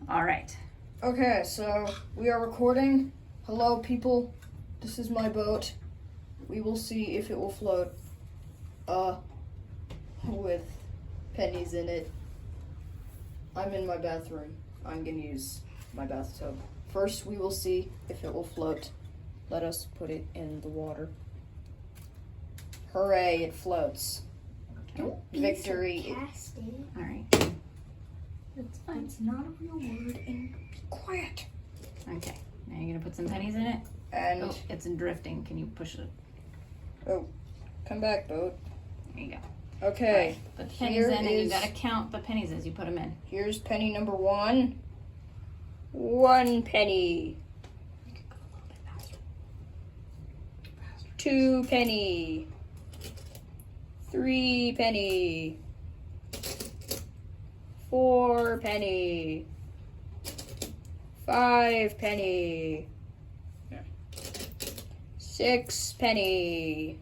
All right. Okay, so we are recording. Hello, people. This is my boat. We will see if it will float. With pennies in it. I'm in my bathroom. I'm gonna use my bathtub. First, we will see if it will float. Let us put it in the water. Hooray, it floats. Don't be Victory. sarcastic. All right. That's fine. It's not a real word, and be quiet. Okay. Now you're gonna put some pennies in it. And Oh, it's drifting. Can you push it? come back, boat. There you go. Okay, Right. Put the pennies here in, and you is- gotta count the pennies as you put them in. here's penny number 1. 1 penny. 2 penny. 3 penny. 4 penny. 5 penny. 6 penny.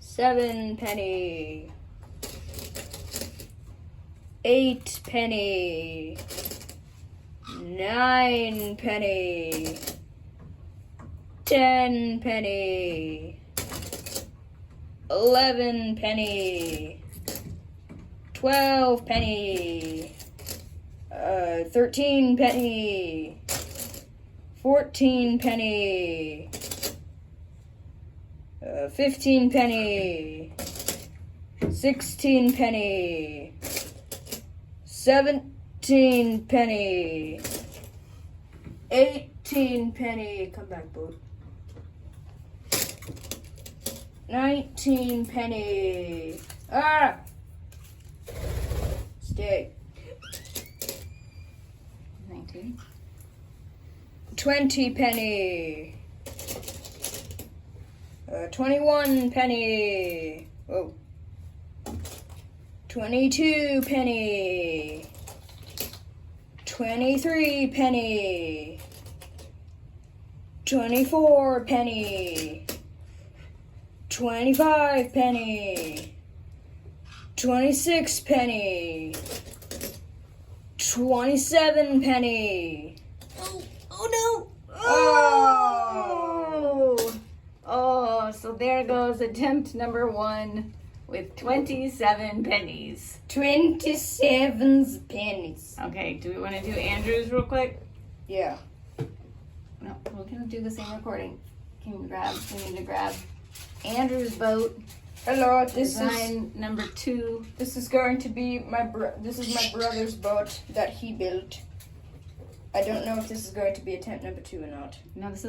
7 penny. 8 penny. 9 penny. 10 penny. 11 penny. 12 penny. 13 penny. 14 penny. 15 penny. 16 penny. 17 penny. 18 penny. Come back, boat. 19 penny. Ah! Stay. 19. 20 penny. 21 penny. Whoa. 22 penny. 23 penny. 24 penny. 25 penny. 26 penny. 27 penny. Oh no! Oh! Oh, so there goes attempt number 1 with 27 pennies. 27 pennies. Okay, do we want to do Andrew's real quick? Yeah. No, we're gonna do the same recording. We need to grab Andrew's boat. Hello, this is Design number 2. going to be this is my brother's boat that he built. I don't know if this is going to be attempt number 2 or not. No, this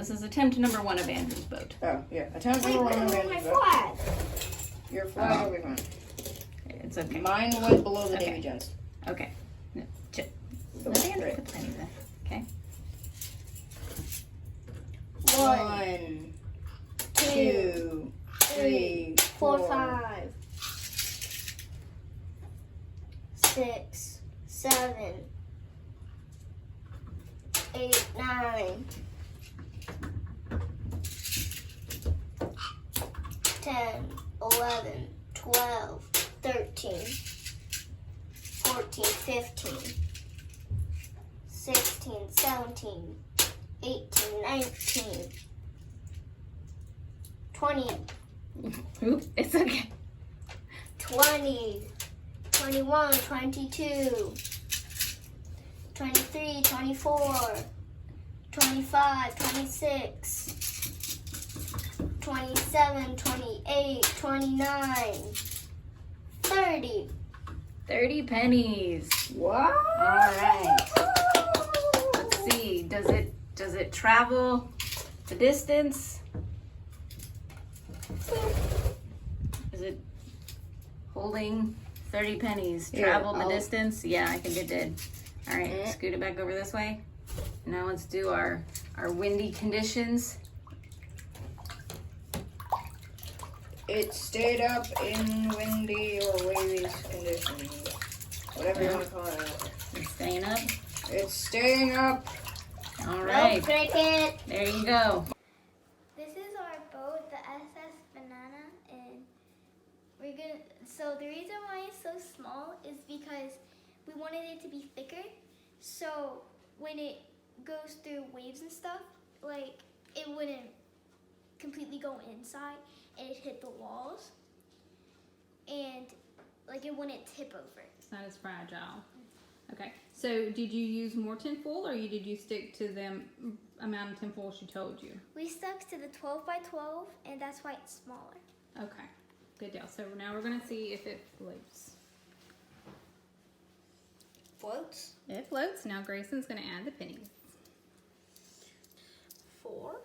is attempt number 1 of Andrew's boat. Oh, yeah. Attempt Wait, number 1 wait, of wait, my Andrew's boat. flag. Your flag will be fine. It's okay. Mine was below the Okay. Davy Jones. Okay. No, Oh, Let Andrew great. put the pennies in. Okay. 1, 2, 3, 4, 4. 5, 6, 7, 8, 9, 10, 11, 12, 13, 14, 15, 16, 17, 18, 19, 20, Oop, it's okay. 20, 21, 22, 23, 24, 25, 26, 27, 28, 29, 30. 30 pennies. What? All right. Let's see. Does it travel the distance? Is it holding 30 pennies? Here, Travel the I'll- distance? Yeah, I think it did. All right, Mm. scoot it back over this way. Now let's do our windy conditions. It stayed up in windy or wavy conditions. Whatever you want to call it. It's staying up. It's staying up. All No right, cricket. there you go. This is our boat, the SS Banana, and we're gonna. So the reason why it's so small is because we wanted it to be thicker. So when it goes through waves and stuff, like it wouldn't completely go inside and it hit the walls, and like it wouldn't tip over. It's not as fragile. Okay, so did you use more tinfoil, or did you stick to the amount of tinfoil she told you? We stuck to the 12 by 12, and that's why it's smaller. Okay, good deal. So now we're gonna see if it floats. Floats. It floats. Now Grayson's gonna add the pennies. 4,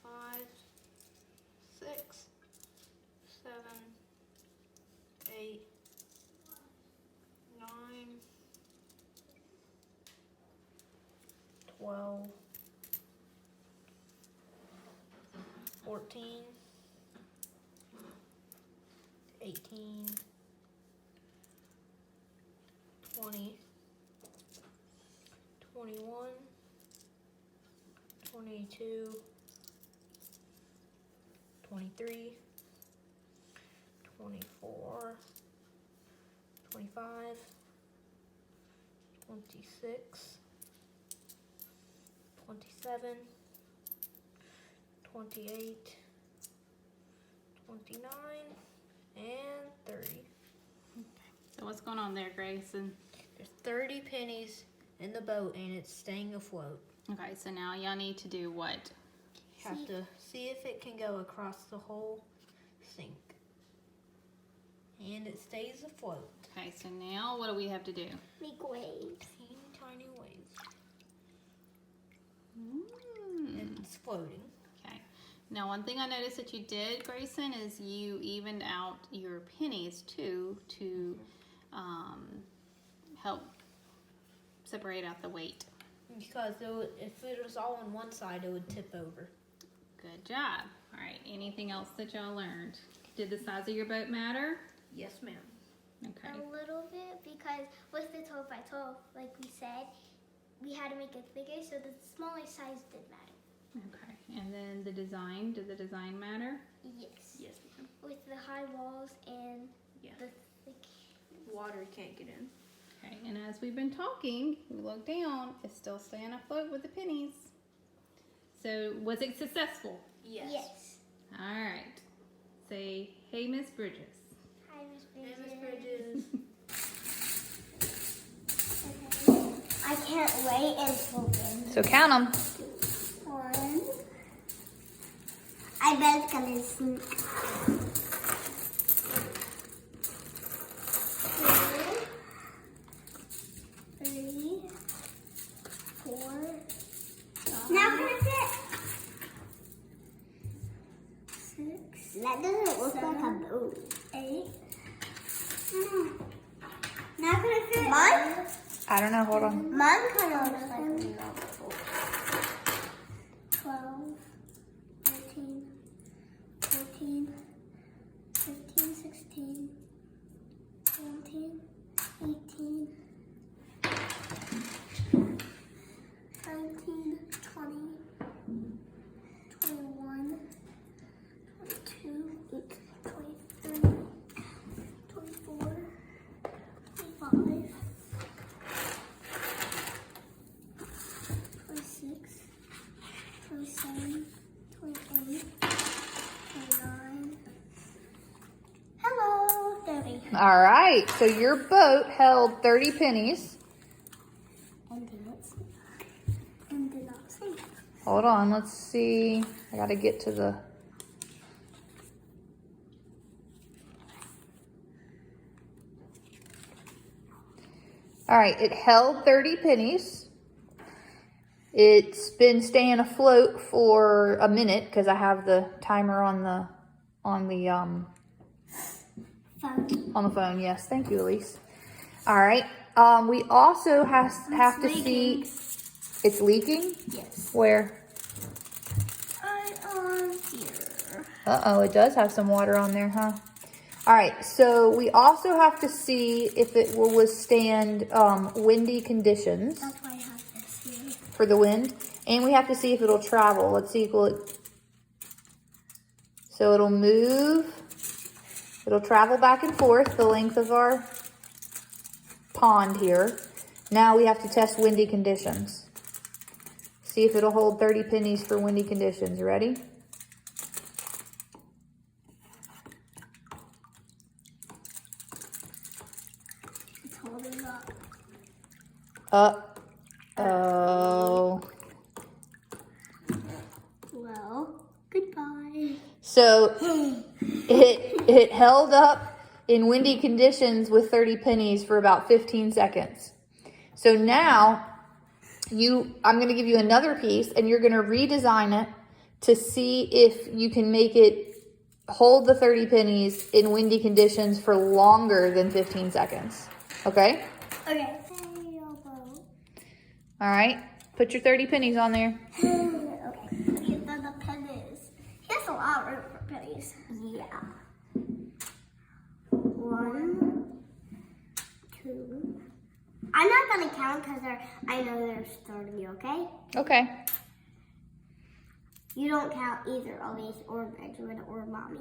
5, 6, 7, 8, 9, 12, 14, 18, 20, 21, 22, 23, 24, 25, 26, 27, 28, 29, and 30. So what's going on there, Grayson? There's 30 pennies in the boat and it's staying afloat. Okay, so now y'all need to do what? Have to see if it can go across the whole sink. And it stays afloat. Okay, so now what do we have to do? Make waves. Teeny tiny waves. Mm. It's floating. Okay. Now one thing I noticed that you did, Grayson, is you evened out your pennies too to help separate out the weight. Because if it was all on one side, it would tip over. Good job. All right, anything else that y'all learned? Did the size of your boat matter? Yes, ma'am. Okay. A little bit, because with the 12 by 12, like we said, we had to make it bigger, so the smaller size did matter. Okay. And then the design, did the design matter? Yes. Yes, ma'am. With the high walls and Yeah. the thick. Water can't get in. Okay, and as we've been talking, we look down, it's still staying afloat with the pennies. So, was it successful? Yes. All right. Say, hey, Miss Bridges. Hi, Miss Hey, Bridges. Miss Bridges. I can't wait until then. So count them. 1. I bet it's gonna sink. 2, 3, 4. Now can I fit? 6. That doesn't look like a boat. 8. Now can I fit? Mine? I don't know, hold on. Mine kind of looks like a normal boat. 12, 13, 14, 15, 16, 17, 18, 19, 20, 21, 22, 23, 24, 25, 26, 27, 28, 29. Hello, 30. All right, so your boat held 30 pennies. And did not sink. And did not sink. Hold on, let's see. I gotta get to the... All right, it held 30 pennies. It's been staying afloat for a minute because I have the timer on the phone. Yes, thank you, Elise. All right. We also have to see. It's leaking. Yes. Where? Here. Uh-oh, it does have some water on there, huh? All right, so we also have to see if it will withstand windy conditions That's why I have this here. for the wind. And we have to see if it'll travel. Let's see if so it'll move. It'll travel back and forth the length of our pond here. Now we have to test windy conditions. See if it'll hold 30 pennies for windy conditions. Ready? It's holding up. Uh-oh. Well, goodbye. So it held up in windy conditions with 30 pennies for about 15 seconds. So now I'm going to give you another piece and you're going to redesign it to see if you can make it hold the 30 pennies in windy conditions for longer than 15 seconds. Okay? Okay. All right. Put your 30 pennies on there. Okay. Look at the pennies. He has a lot of room for pennies. Yeah. 1, 2. I'm not gonna count because I know there's 30. Okay. Okay. You don't count either Elise or Benjamin or Mommy.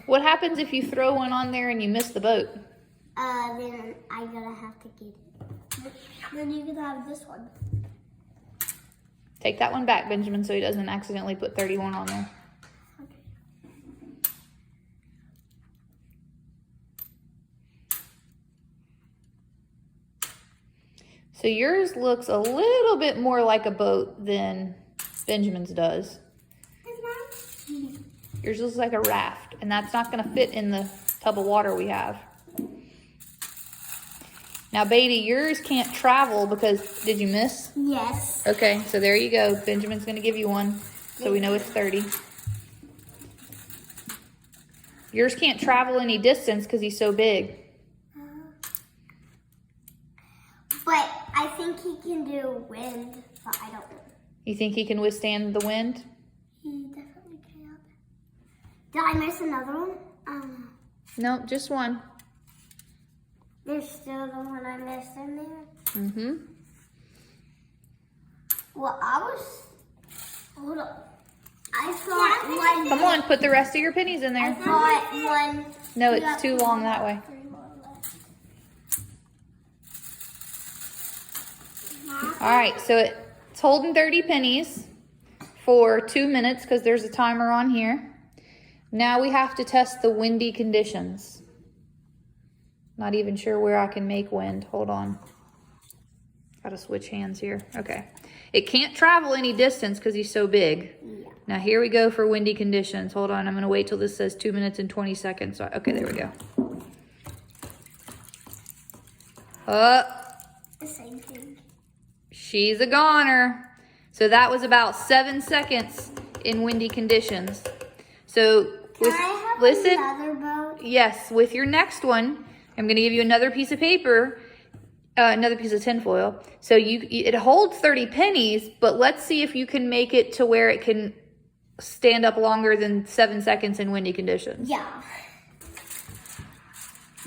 What happens if you throw one on there and you miss the boat? Then I'm gonna have to get it. Then you can have this one. Take that one back, Benjamin, so he doesn't accidentally put 31 on there. Okay. So yours looks a little bit more like a boat than Benjamin's does. Yours looks like a raft, and that's not going to fit in the tub of water we have. Now, Beatty, yours can't travel because, did you miss? Yes. Okay, so there you go. Benjamin's going to give you one, so we know it's 30. Yours can't travel any distance because he's so big. But I think he can do wind, but I don't know. You think he can withstand the wind? He definitely can. Did I miss another one? No, just one. There's still the one I missed in there. Mm-hmm. Well, hold on. I thought one. Come on, put the rest of your pennies in I there. thought one. No, it's too long that way. All right, so it's holding 30 pennies for 2 minutes because there's a timer on here. Now we have to test the windy conditions. Not even sure where I can make wind. Hold on. Gotta switch hands here. Okay. It can't travel any distance because he's so big. Yeah. Now here we go for windy conditions. Hold on, I'm gonna wait till this says 2 minutes and 20 seconds. Okay, there we go. The same thing. She's a goner. So that was about 7 seconds in windy conditions. So Can I have listen. another boat? Yes, with your next one, I'm going to give you another piece of paper, another piece of tinfoil. So it holds 30 pennies, but let's see if you can make it to where it can stand up longer than 7 seconds in windy conditions. Yeah.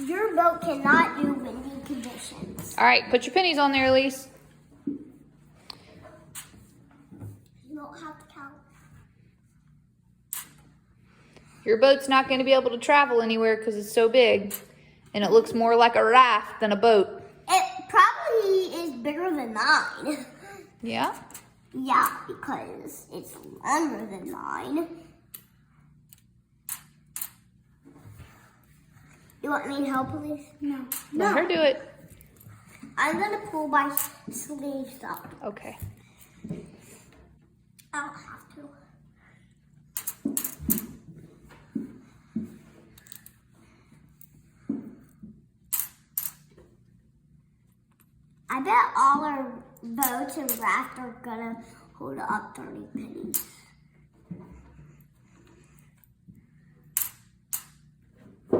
Your boat cannot do windy conditions. All right, put your pennies on there, Elise. You don't have to count. Your boat's not going to be able to travel anywhere because it's so big. And it looks more like a raft than a boat. It probably is bigger than 9. Yeah? Yeah, because it's longer than 9. You want me to help, Elise? No. Let her do it. I'm going to pull my sleeves up. Okay. I don't have to. I bet all our boats and rafts are gonna hold up 30 pennies. I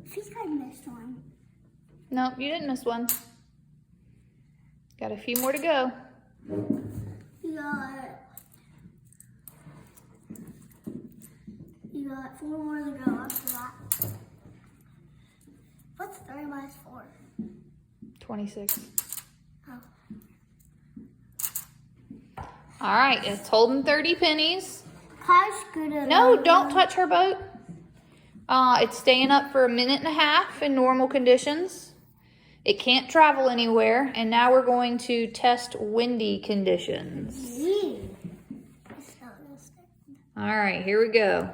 think I missed one. No, you didn't miss one. Got a few more to go. You got 4 more to go after that. What's 3 minus 4? 26. Oh. All right, it's holding 30 pennies. Car scooter. No, don't touch her boat. It's staying up for 1.5 minutes in normal conditions. It can't travel anywhere, and now we're going to test windy conditions. All right, here we go.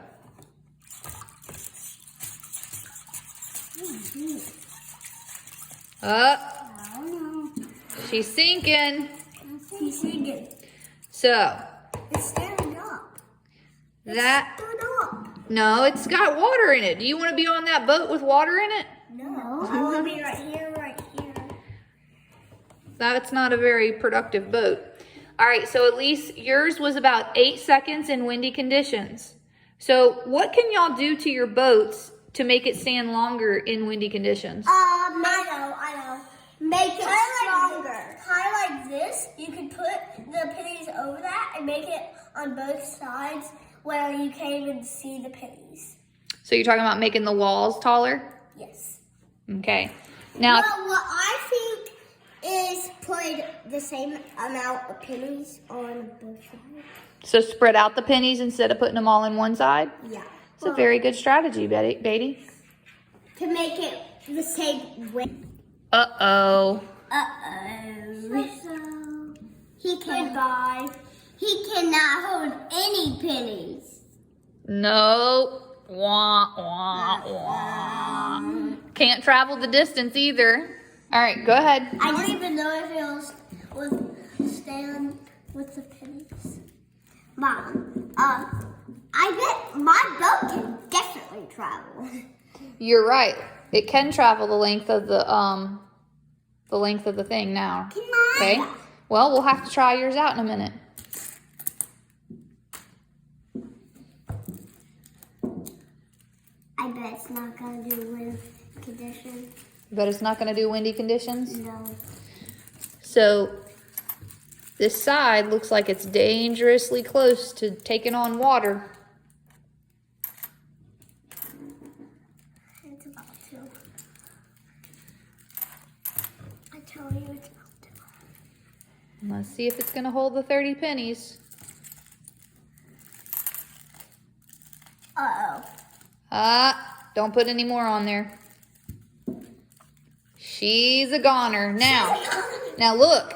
Up. She's sinking. He's singing. So, It's standing up. that, Stood up. no, it's got water in it. Do you want to be on that boat with water in it? No. I want to be right here, right here. That's not a very productive boat. All right, so at least yours was about 8 seconds in windy conditions. So what can y'all do to your boats to make it stand longer in windy conditions? I know. Make it stronger. Kind of like this. You can put the pennies over that and make it on both sides where you can't even see the pennies. So you're talking about making the walls taller? Yes. Okay. Now, Well, what I think is put the same amount of pennies on both sides. so spread out the pennies instead of putting them all in one side? Yeah. It's a very good strategy, Beatty. To make it the same way. Uh-oh. So he he cannot hold any pennies. No. Wah, wah, wah. Can't travel the distance either. All right, go ahead. I don't even know if it will stand with the pennies. Mom, I bet my boat can definitely travel. You're right. It can travel the length of the thing now. Can I? Okay. Well, we'll have to try yours out in a minute. I bet it's not gonna do wind conditions. But it's not going to do windy conditions. No. So this side looks like it's dangerously close to taking on water. It's about to. I tell you, it's about to. Let's see if it's going to hold the 30 pennies. Uh-oh. Don't put any more on there. She's a goner. Now look,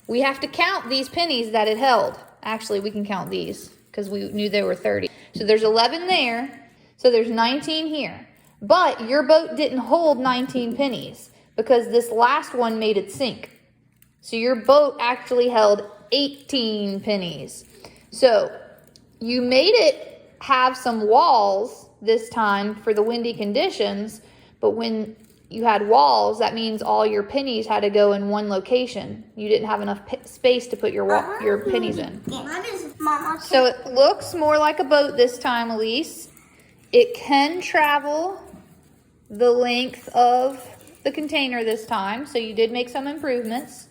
we have to count these pennies that it held. Actually, we can count these because we knew there were 30. So there's 11 there. So there's 19 here. But your boat didn't hold 19 pennies because this last one made it sink. So your boat actually held 18 pennies. So you made it have some walls this time for the windy conditions, but when you had walls, that means all your pennies had to go in one location. You didn't have enough space to put your pennies in. Mama, So it looks more like a boat this time, Elise. It can travel the length of the container this time, so you did make some improvements.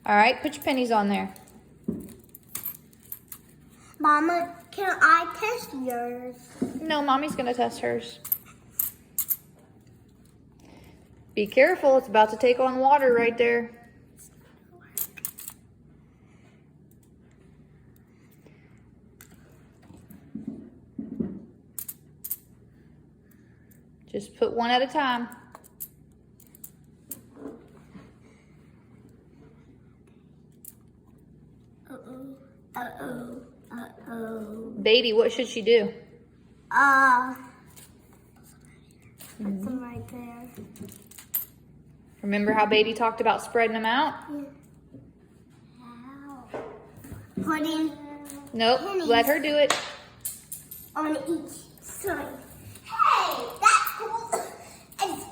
All right, put your pennies on there. Mama, can I test yours? No, Mommy's gonna test hers. Be careful, it's about to take on water right there. Just put one at a time. Beatty, what should she do? Put them right there. Remember how Beatty talked about spreading them out? Putting Nope, let her do it. on each side. Hey, that's cool. It's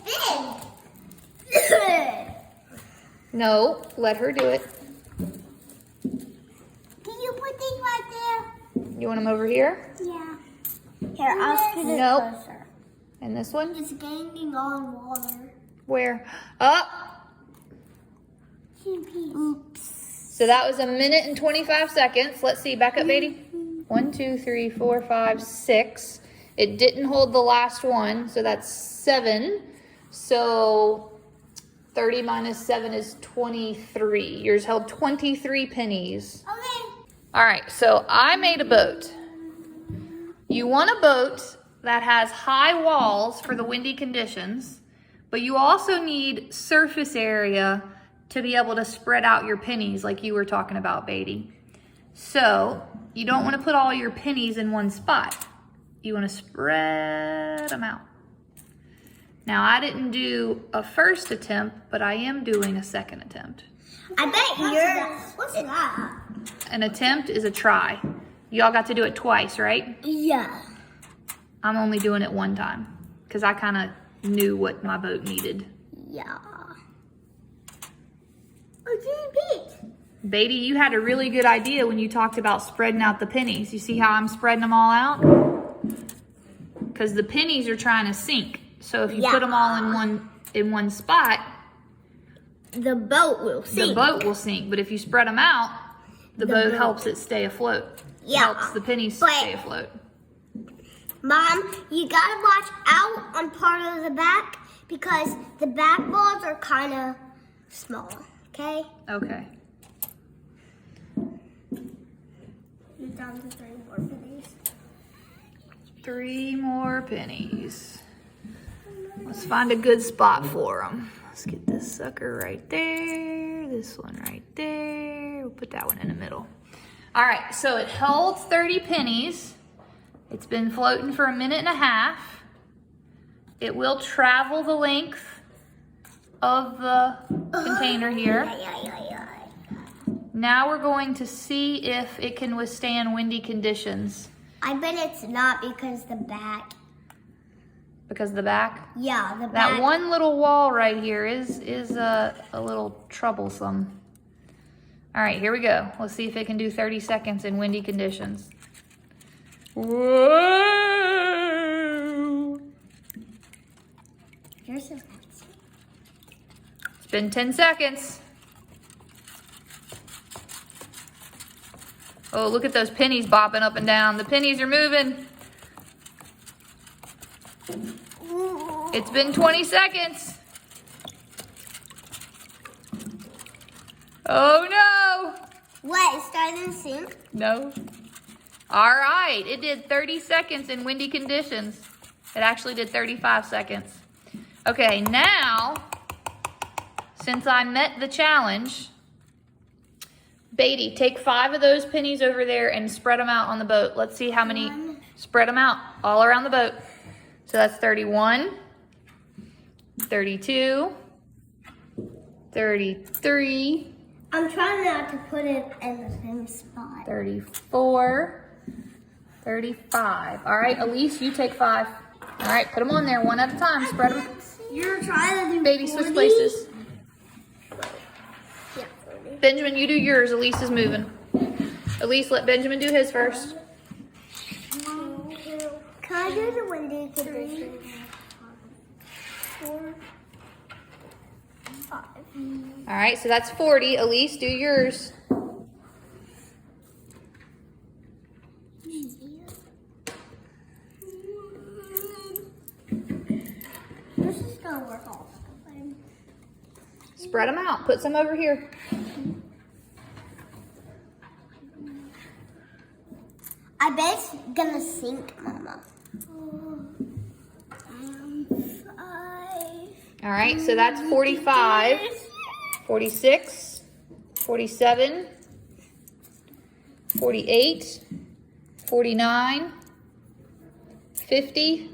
big. No, let her do it. Can you put these right You want them over here? there? Yeah. Here, I'll scoot it Nope. closer. And this one? It's gaining on water. Where? Up. Oops. So that was 1 minute and 25 seconds. Let's see, back up, Beatty. 1, 2, 3, 4, 5, 6. It didn't hold the last one, so that's 7. So 30 minus 7 is 23. Yours held 23 pennies. Okay. All right, so I made a boat. You want a boat that has high walls for the windy conditions, but you also need surface area to be able to spread out your pennies like you were talking about, Beatty. So you don't want to put all your pennies in one spot. You want to spread them out. Now, I didn't do a first attempt, but I am doing a second attempt. I bet you're. What's that? An attempt is a try. Y'all got to do it twice, right? Yeah. I'm only doing it one time because I kind of knew what my boat needed. Yeah. Oh, Jimmy Pete. Beatty, you had a really good idea when you talked about spreading out the pennies. You see how I'm spreading them all out? Because the pennies are trying to sink. So if you put them all in one spot, the boat will sink. the boat will sink. But if you spread them out, the boat helps it stay afloat. Yeah. Helps the pennies But- stay afloat. Mom, you gotta watch out on part of the back because the back balls are kind of small. Okay? Okay. You're down to 3 more pennies. 3 more pennies. Let's find a good spot for them. Let's get this sucker right there. This one right there. We'll put that one in the middle. All right, so it holds 30 pennies. It's been floating for 1.5 minutes. It will travel the length of the container here. Now we're going to see if it can withstand windy conditions. I bet it's not because the back. Because of the back? Yeah, the That back. one little wall right here is a little troublesome. All right, here we go. Let's see if it can do 30 seconds in windy conditions. Whoa! Yours is It's been 10 seconds. Oh, look at those pennies bopping up and down. The pennies are moving. It's been 20 seconds. Oh no! What? It's starting to sink? No. All right, it did 30 seconds in windy conditions. It actually did 35 seconds. Okay, now, since I met the challenge, Beatty, take 5 of those pennies over there and spread them out on the boat. Let's see how many. Spread them out all around the boat. So that's 31, 32, 33, I'm trying not to put it in the same spot. 34, 35. All right, Elise, you take 5. All right, put them on there one at a time. Spread them. You're trying to do Baby, switch places. Yeah, 40. Benjamin, you do yours. Elise is moving. Elise, let Benjamin do his first. 1, 2. Can I do the windy conditions? 4, 5. All right, so that's 40. Elise, do yours. This is gonna work all the time. Spread them out. Put some over here. I bet it's gonna sink, Mama. 5. All right, so that's 45, 46, 47, 48, 49, 50,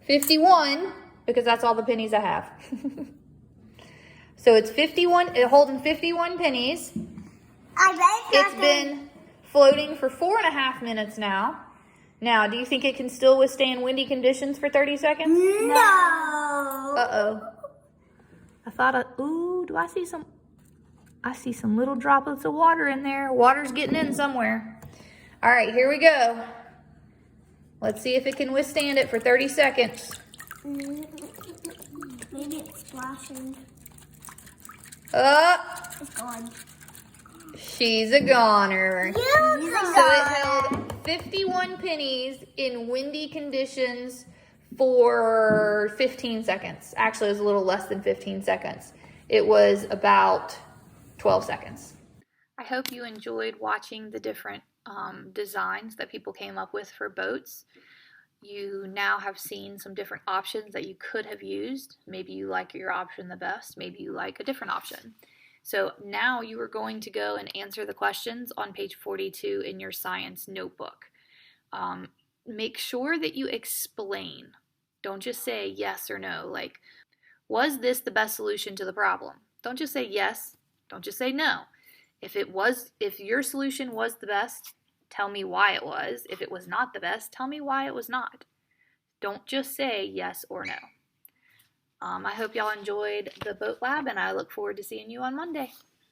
51, because that's all the pennies I have. So it's 51, holding 51 pennies. I bet It's been floating for 4.5 minutes now. Now, do you think it can still withstand windy conditions for 30 seconds? No. Uh-oh. I thought, ooh, do I see some? I see some little droplets of water in there. Water's getting in somewhere. All right, here we go. Let's see if it can withstand it for 30 seconds. Maybe it's splashing. It's gone. She's a goner. You So it held 51 pennies in windy conditions for 15 seconds. Actually, it was a little less than 15 seconds. It was about 12 seconds. I hope you enjoyed watching the different designs that people came up with for boats. You now have seen some different options that you could have used. Maybe you like your option the best. Maybe you like a different option. So now you are going to go and answer the questions on page 42 in your science notebook. Make sure that you explain. Don't just say yes or no. Like, was this the best solution to the problem? Don't just say yes. Don't just say no. If your solution was the best, tell me why it was. If it was not the best, tell me why it was not. Don't just say yes or no. I hope y'all enjoyed the boat lab, and I look forward to seeing you on Monday.